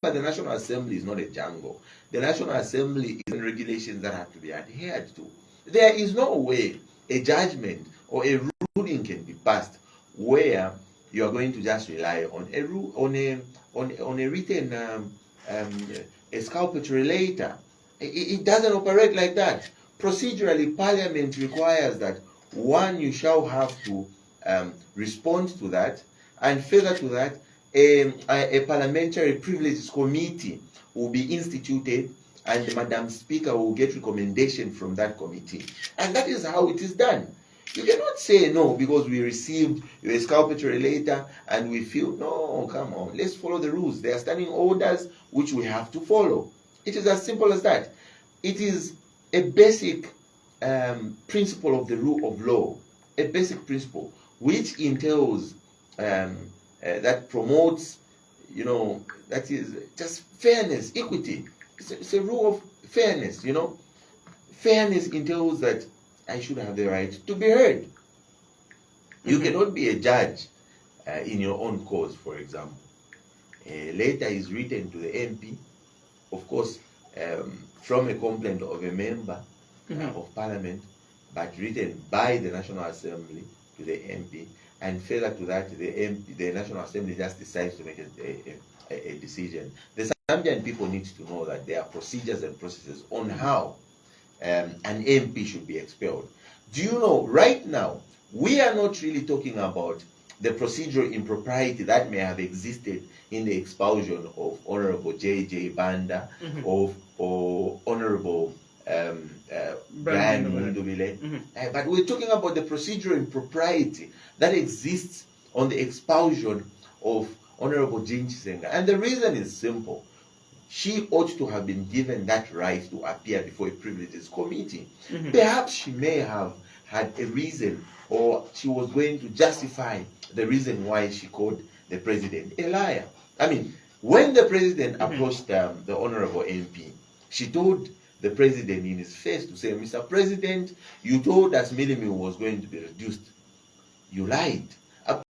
the National Assembly is not a jungle. The National Assembly is regulations that have to be adhered to. There is no way a judgment or a ruling can be passed where you are going to just rely on a on a written exculpatory letter. It doesn't operate like that. Procedurally, Parliament requires that one, you shall have to respond to that, and further to that, a parliamentary privileges committee will be instituted, and the Madam Speaker will get recommendation from that committee. And that is how it is done. You cannot say no because we received your exculpatory letter and we feel, no, come on, let's follow the rules. There are standing orders which we have to follow. It is as simple as that. It is a basic principle of the rule of law, a basic principle which entails that promotes, that is just fairness, equity. It's a rule of fairness, Fairness entails that I should have the right to be heard. You cannot be a judge in your own cause, for example. A letter is written to the MP, of course, from a complaint of a member of Parliament, but written by the National Assembly to the MP, and further to that, the National Assembly just decides to make a decision. The Zambian people need to know that there are procedures and processes on how an MP should be expelled. Do you know, right now, we are not really talking about the procedural impropriety that may have existed in the expulsion of Honorable J.J. Banda, or Honorable Brian Mundubile. But we're talking about the procedural impropriety that exists on the expulsion of Honorable Jane Chisenga. And the reason is simple. She ought to have been given that right to appear before a privileges committee. Perhaps she may have had a reason, or she was going to justify the reason why she called the president a liar. I mean, when the president approached the Honorable MP, she told the president in his face to say, Mr. President, you told us Milimi was going to be reduced. You lied.